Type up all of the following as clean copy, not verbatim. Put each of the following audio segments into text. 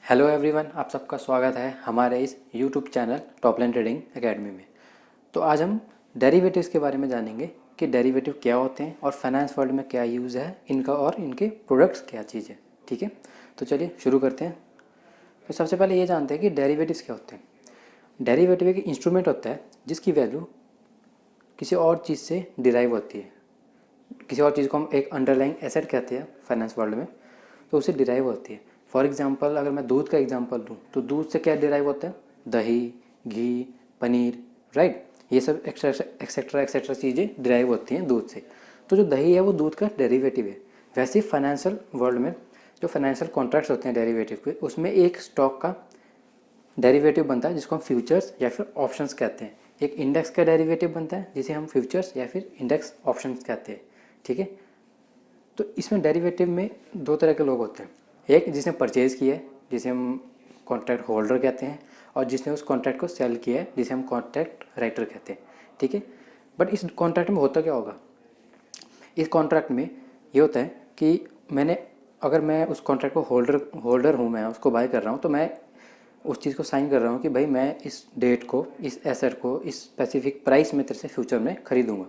Hello everyone, आप सबका स्वागत है हमारे इस YouTube channel topline trading academy में। तो आज हम डेरिवेटिव्स के बारे में जानेंगे कि डेरिवेटिव क्या होते हैं और फाइनेंस वर्ल्ड में क्या यूज़ है इनका और इनके प्रोडक्ट्स क्या चीज़ है। ठीक है, तो चलिए शुरू करते हैं। तो सबसे पहले ये जानते हैं कि डेरिवेटिव्स क्या होते हैं। डेरिवेटिव एक इंस्ट्रूमेंट होता है जिसकी वैल्यू किसी और चीज़ से डिराइव होती है। किसी और चीज़ को हम एक अंडरलाइंग एसेट कहते हैं फाइनेंस वर्ल्ड में, तो उससे डिराइव होती है। फॉर एग्जांपल अगर मैं दूध का एग्जांपल दूँ तो दूध से क्या डिराइव होता है? दही, घी, पनीर, राइट। ये सब एक्सेट्रा एक्सेट्रा चीज़ें डिराइव होती हैं दूध से। तो जो दही है वो दूध का डेरिवेटिव है। वैसे ही फाइनेंशियल वर्ल्ड में जो फाइनेंशियल कॉन्ट्रैक्ट्स होते हैं डेरिवेटिव के, उसमें एक स्टॉक का डेरिवेटिव बनता है जिसको हम फ्यूचर्स या फिर ऑप्शंस कहते हैं। एक इंडेक्स का डेरिवेटिव बनता है जिसे हम फ्यूचर्स या फिर इंडेक्स ऑप्शंस कहते हैं। ठीक है, तो इसमें डेरिवेटिव में दो तरह के लोग होते हैं। एक जिसने परचेज़ किया है जिसे हम कॉन्ट्रैक्ट होल्डर कहते हैं, और जिसने उस कॉन्ट्रैक्ट को सेल किया है जिसे हम कॉन्ट्रैक्ट राइटर कहते हैं। ठीक है, बट इस कॉन्ट्रैक्ट में होता क्या होगा? इस कॉन्ट्रैक्ट में ये होता है कि अगर मैं उस कॉन्ट्रैक्ट को होल्डर हूँ, मैं उसको बाय कर रहा हूँ, तो मैं उस चीज़ को साइन कर रहा हूँ कि भाई मैं इस डेट को, इस एसेट को इस स्पेसिफिक प्राइस में तेरे से फ्यूचर में खरीदूँगा।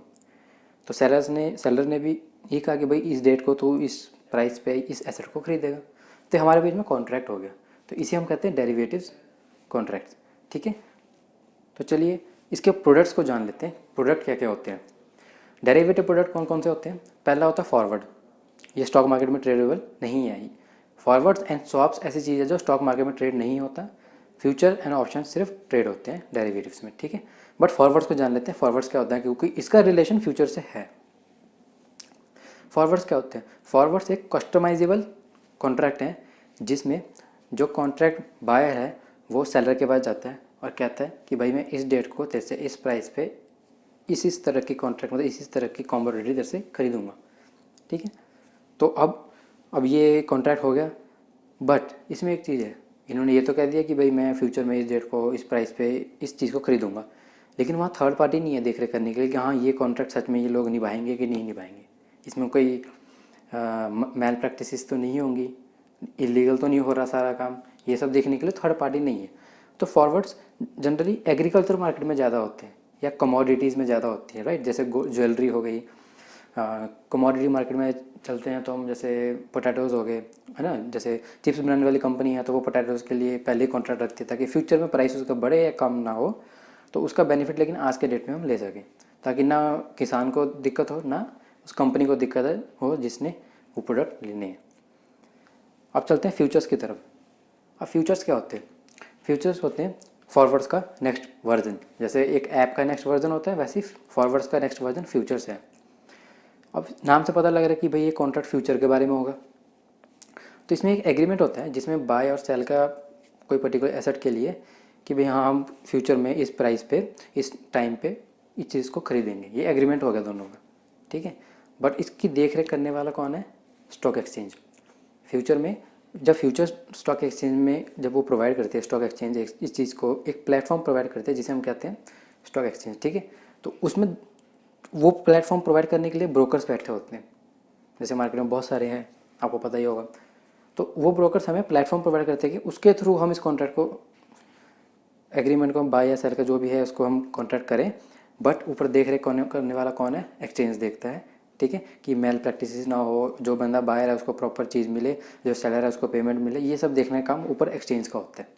तो सेलर ने भी ये कहा कि भाई इस डेट को तू इस प्राइस पे इस एसेट को खरीदेगा। तो हमारे बीच में कॉन्ट्रैक्ट हो गया, तो इसे हम कहते हैं डेरिवेटिव्स कॉन्ट्रैक्ट्स। ठीक है, तो चलिए इसके प्रोडक्ट्स को जान लेते हैं। प्रोडक्ट क्या क्या होते हैं? डेरिवेटिव प्रोडक्ट कौन कौन से होते हैं? पहला होता है फॉरवर्ड। ये स्टॉक मार्केट में ट्रेडेबल नहीं है। फॉरवर्ड्स एंड स्वैप्स ऐसी चीज़ है जो स्टॉक मार्केट में ट्रेड नहीं होता। फ्यूचर एंड ऑप्शन सिर्फ ट्रेड होते हैं डेरिवेटिव्स में। ठीक है, बट फॉरवर्ड्स को जान लेते हैं। फॉरवर्ड्स क्या होता है, क्योंकि इसका रिलेशन फ्यूचर से है। फॉरवर्ड्स क्या होते हैं? फॉरवर्ड्स एक कस्टमाइजेबल कॉन्ट्रैक्ट है जिसमें जो कॉन्ट्रैक्ट बायर है वो सेलर के पास जाता है और कहता है कि भाई मैं इस डेट को तेरे से इस प्राइस पे इस तरह की कॉन्ट्रैक्ट, मतलब इस तरह की कॉमोडिटी तेरे से खरीदूंगा। ठीक है, तो अब ये कॉन्ट्रैक्ट हो गया, बट इसमें एक चीज़ है। इन्होंने ये तो कह दिया कि भाई मैं फ्यूचर में इस डेट को इस प्राइस पे इस चीज़ को खरीदूंगा, लेकिन वहाँ थर्ड पार्टी नहीं है देख रेख करने के लिए कि हाँ ये कॉन्ट्रैक्ट सच में ये लोग निभाएंगे कि नहीं निभाएंगे। इसमें कोई मैल प्रैक्टिसेस तो नहीं होंगी, इलीगल तो नहीं हो रहा सारा काम, ये सब देखने के लिए थर्ड पार्टी नहीं है। तो फॉरवर्ड्स जनरली एग्रीकल्चर मार्केट में ज़्यादा होते हैं या कमोडिटीज़ में ज़्यादा होती है, राइट। जैसे ज्वेलरी हो गई, कमोडिटी मार्केट में चलते हैं तो हम जैसे पोटैटोज़ हो गए, है ना। जैसे चिप्स बनाने वाली कंपनी है तो वो पोटैटोज़ के लिए पहले ही कॉन्ट्रैक्ट रखती है ताकि फ्यूचर में प्राइस उसका बढ़े या कम ना हो, तो उसका बेनिफिट लेकिन आज के डेट में हम ले सकें, ताकि ना किसान को दिक्कत हो ना उस कंपनी को दिक्कत हो जिसने वो प्रोडक्ट लेने हैं। अब चलते हैं फ्यूचर्स की तरफ। अब फ्यूचर्स क्या होते हैं? फ्यूचर्स होते हैं फॉरवर्ड्स का नेक्स्ट वर्जन। जैसे एक ऐप का नेक्स्ट वर्जन होता है, वैसे ही फॉरवर्ड्स का नेक्स्ट वर्जन फ्यूचर्स है। अब नाम से पता लग रहा है कि भाई ये कॉन्ट्रैक्ट फ्यूचर के बारे में होगा। तो इसमें एक एग्रीमेंट होता है जिसमें बाय और सेल का कोई पर्टिकुलर एसेट के लिए कि भाई हाँ हम फ्यूचर में इस प्राइस पे इस टाइम पे इस चीज़ को खरीदेंगे। ये एग्रीमेंट हो गया दोनों का। ठीक है, बट इसकी देख रेख करने वाला कौन है? Stock exchange. फ्यूचर में जब फ्यूचर स्टॉक एक्सचेंज में जब वो प्रोवाइड करते हैं, स्टॉक एक्सचेंज इस चीज़ को एक प्लेटफॉर्म प्रोवाइड करते हैं जिसे हम कहते हैं स्टॉक एक्सचेंज। ठीक है, तो उसमें वो प्लेटफॉर्म प्रोवाइड करने के लिए ब्रोकर्स बैठे होते हैं। जैसे मार्केट में बहुत सारे हैं, आपको पता ही होगा। तो वो ब्रोकर्स हमें प्लेटफॉर्म प्रोवाइड करते हैं कि उसके थ्रू हम इस कॉन्ट्रैक्ट को, एग्रीमेंट को, बाय या सेल का जो भी है उसको हम कॉन्ट्रैक्ट करें। बट ऊपर देख रेख करने वाला कौन है? एक्सचेंज देखता है। ठीक है, कि मेल प्रैक्टिसेस ना हो, जो बंदा बायर है उसको प्रॉपर चीज़ मिले, जो सेलर है उसको पेमेंट मिले, ये सब देखने का काम ऊपर एक्सचेंज का होता है।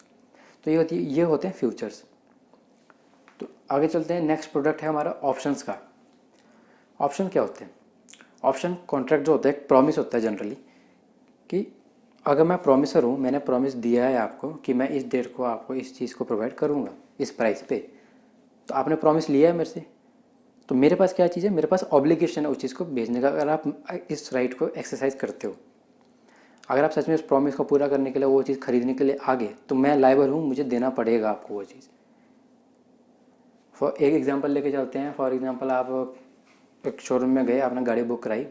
तो ये होते हैं फ्यूचर्स। तो आगे चलते हैं। नेक्स्ट प्रोडक्ट है हमारा ऑप्शंस का। ऑप्शन क्या होते हैं? ऑप्शन कॉन्ट्रैक्ट जो होता है एक प्रॉमिस होता है जनरली, कि अगर मैं प्रॉमिसर हूँ, मैंने प्रॉमिस दिया है आपको कि मैं इस डेट को आपको इस चीज़ को प्रोवाइड करूँगा इस प्राइस पे, तो आपने प्रॉमिस लिया है मेरे से, तो मेरे पास क्या चीज़ है? मेरे पास ऑब्लिगेशन है उस चीज़ को भेजने का। अगर आप इस राइट को एक्सरसाइज करते हो, अगर आप सच में उस प्रॉमिस को पूरा करने के लिए वो चीज़ खरीदने के लिए आगे, तो मैं लायबल हूँ, मुझे देना पड़ेगा आपको वो चीज़। एक एग्जांपल लेके चलते हैं। फॉर एग्जांपल आप एक शोरूम में गए, आपने गाड़ी बुक कराई,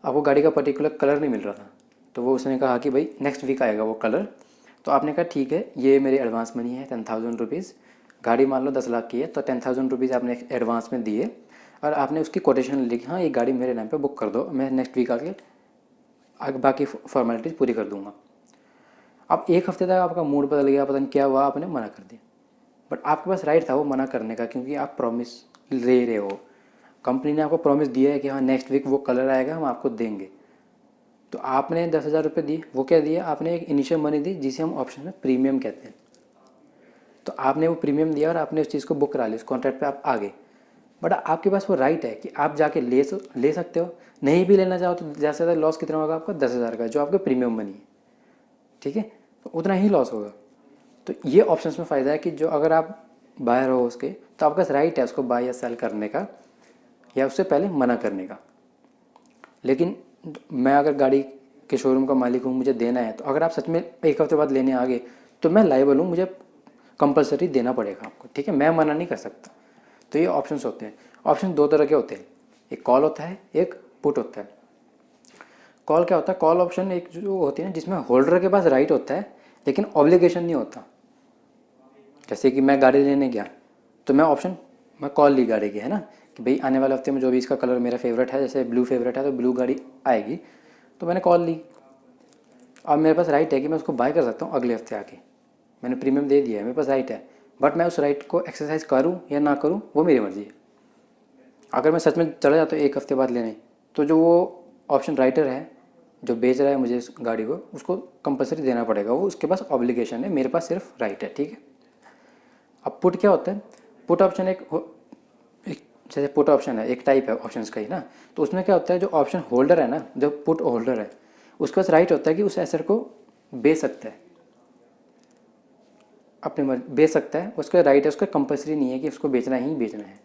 आपको गाड़ी का पर्टिकुलर कलर नहीं मिल रहा था, तो वो उसने कहा कि भाई नेक्स्ट वीक आएगा वो कलर। तो आपने कहा ठीक है, ये मेरी एडवांस मनी है 10,000 रुपीज़। गाड़ी मान लो 10 लाख की है, तो 10,000 रुपीज़ आपने एडवांस में दिए और आपने उसकी कोटेशन लिखी, हाँ ये गाड़ी मेरे नाम पे बुक कर दो, मैं नेक्स्ट वीक आके बाकी फॉर्मेलिटीज़ पूरी कर दूंगा। अब एक हफ्ते तक आपका मूड बदल गया, पता नहीं क्या हुआ, आपने मना कर दिया, बट आपके पास राइट था वो मना करने का, क्योंकि आप प्रॉमिस ले रहे हो। कंपनी ने आपको प्रॉमिस दिया है कि हाँ नेक्स्ट वीक वो कलर आएगा, हम आपको देंगे। तो आपने 10,000 रुपये दिए, वो क्या दिया आपने, एक इनिशियल मनी दी जिसे हम ऑप्शन में प्रीमियम कहते हैं। तो आपने वो प्रीमियम दिया और आपने उस चीज़ को बुक करा ली, उस कॉन्ट्रैक्ट पे आप आ गए। बट आपके पास वो राइट है कि आप जाके ले सकते हो। नहीं भी लेना चाहो तो ज़्यादा से ज़्यादा लॉस कितना होगा आपका, 10,000 का, जो आपका प्रीमियम मनी है, ठीक है, तो उतना ही लॉस होगा। तो ये ऑप्शंस में फ़ायदा है कि जो अगर आप बायर हो उसके, तो आपका राइट है उसको बाय या सेल करने का या उससे पहले मना करने का। लेकिन मैं अगर गाड़ी के शोरूम का मालिक हूँ, मुझे देना है, तो अगर आप सच में एक हफ्ते बाद लेने आ गए तो मैं लायबल हूँ, मुझे कंपलसरी देना पड़ेगा आपको, ठीक है, मैं मना नहीं कर सकता। तो ये ऑप्शंस होते हैं। ऑप्शन दो तरह के होते हैं, एक कॉल होता है, एक पुट होता है। कॉल क्या होता है, कॉल ऑप्शन एक जो होती है ना जिसमें होल्डर के पास राइट होता है लेकिन ऑब्लिगेशन नहीं होता। जैसे कि मैं गाड़ी लेने गया तो मैं कॉल ली गाड़ी की, है ना, कि भाई आने वाले हफ्ते में जो भी इसका कलर मेरा फेवरेट है, जैसे ब्लू फेवरेट है तो ब्लू गाड़ी आएगी, तो मैंने कॉल ली। अब मेरे पास राइट है कि मैं उसको बाय कर सकता हूँ अगले हफ्ते आके, मैंने प्रीमियम दे दिया है, मेरे पास राइट है। बट मैं उस राइट को एक्सरसाइज करूँ या ना करूँ वो मेरी मर्ज़ी है। अगर मैं सच में चला जाता हूँ एक हफ्ते बाद लेने, तो जो वो ऑप्शन राइटर है जो बेच रहा है मुझे इस गाड़ी को, उसको कंपलसरी देना पड़ेगा, वो उसके पास ऑब्लिगेशन है, मेरे पास सिर्फ राइट है, ठीक है। अब पुट क्या होता है, पुट ऑप्शन एक जैसे पुट ऑप्शन है, एक टाइप है ऑप्शंस का ही ना, तो उसमें क्या होता है, जो ऑप्शन होल्डर है ना, जो पुट होल्डर है, उसके पास राइट होता है कि उस एसेट को बेच सकता है, अपने मर्जी बेच सकता है, उसका राइट है, उसका कंपलसरी नहीं है कि उसको बेचना ही बेचना है।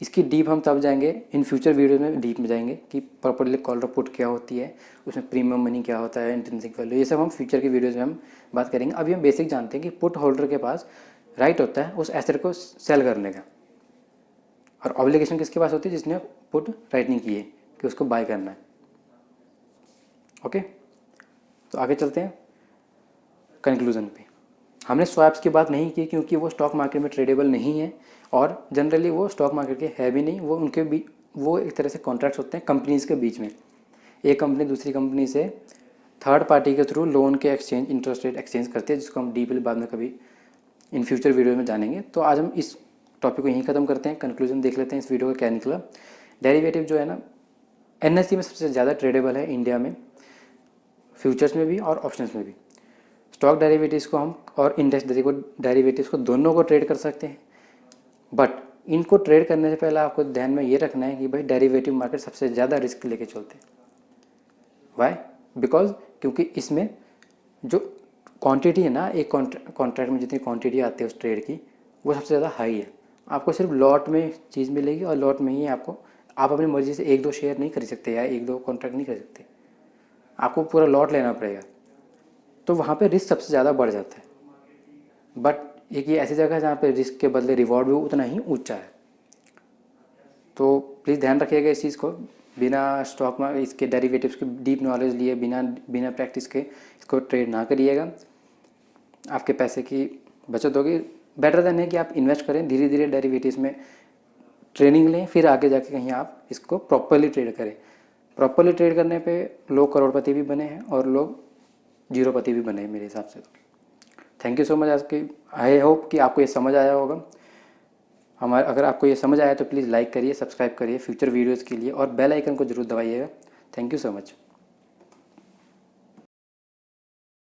इसकी डीप हम तब जाएंगे इन फ्यूचर वीडियोज में, डीप में जाएंगे कि प्रॉपर्ली कॉल पुट क्या होती है, उसमें प्रीमियम मनी क्या होता है, इंट्रिंसिक वैल्यू, ये सब हम फ्यूचर की वीडियोज़ में हम बात करेंगे। अभी हम बेसिक जानते हैं कि पुट होल्डर के पास राइट होता है उस एसेट को सेल करने का, और ऑब्लिगेशन किसके पास होती है, जिसने पुट राइट नहीं की है कि उसको बाय करना है। ओके, तो आगे चलते हैं कंक्लूजन पे। हमने स्वैप्स की बात नहीं की क्योंकि वो स्टॉक मार्केट में ट्रेडेबल नहीं है, और जनरली वो स्टॉक मार्केट के है भी नहीं, वो उनके भी वो एक तरह से कॉन्ट्रैक्ट्स होते हैं कंपनीज़ के बीच में। एक कंपनी दूसरी कंपनी से थर्ड पार्टी के थ्रू लोन के एक्सचेंज, इंटरेस्ट रेट एक्सचेंज करते हैं, जिसको हम डीपली बाद में कभी इन फ्यूचर वीडियो में जानेंगे। तो आज हम इस टॉपिक को यहीं ख़त्म करते हैं, कंक्लूजन देख लेते हैं इस वीडियो का क्या निकला। डेरिवेटिव जो है ना, एनएससी में सबसे ज़्यादा ट्रेडेबल है इंडिया में, फ्यूचर्स में भी और ऑप्शंस में भी। स्टॉक डेरिवेटिव्स को हम और इंडेक्स डेरिवेटिव्स को दोनों को ट्रेड कर सकते हैं, बट इनको ट्रेड करने से पहले आपको ध्यान में ये रखना है कि भाई डेरिवेटिव मार्केट सबसे ज़्यादा रिस्क लेके चलते हैं। वाई? बिकॉज क्योंकि इसमें जो क्वांटिटी है ना, एक कॉन्ट्रैक्ट में जितनी क्वांटिटी आती है उस ट्रेड की, वो सबसे ज़्यादा हाई है। आपको सिर्फ लॉट में चीज़ मिलेगी और लॉट में ही आपको, आप अपनी मर्ज़ी से एक दो शेयर नहीं खरीद सकते या एक दो कॉन्ट्रैक्ट नहीं खरीद सकते, आपको पूरा लॉट लेना पड़ेगा। तो वहाँ पे रिस्क सबसे ज़्यादा बढ़ जाता है। बट एक ये ऐसी जगह है जहाँ पे रिस्क के बदले रिवॉर्ड भी उतना ही ऊंचा है। तो प्लीज़ ध्यान रखिएगा इस चीज़ को, बिना स्टॉक में इसके डेरिवेटिव्स की डीप नॉलेज लिए, बिना प्रैक्टिस के इसको ट्रेड ना करिएगा। आपके पैसे की बचत होगी। बेटर देन है कि आप इन्वेस्ट करें, धीरे धीरे डेरिवेटिव्स में ट्रेनिंग लें, फिर आगे जाके कहीं आप इसको प्रॉपरली ट्रेड करें। प्रॉपरली ट्रेड करने पे लोग करोड़पति भी बने हैं और लोग जीरोपति भी बने हैं मेरे हिसाब से। Thank you so much. आज की आई होप कि आपको ये समझ आया होगा। अगर आपको ये समझ आया तो प्लीज़ लाइक करिए, सब्सक्राइब करिए फ्यूचर वीडियोज़ के लिए, और बेल आइकन को जरूर दबाइएगा। Thank you so much.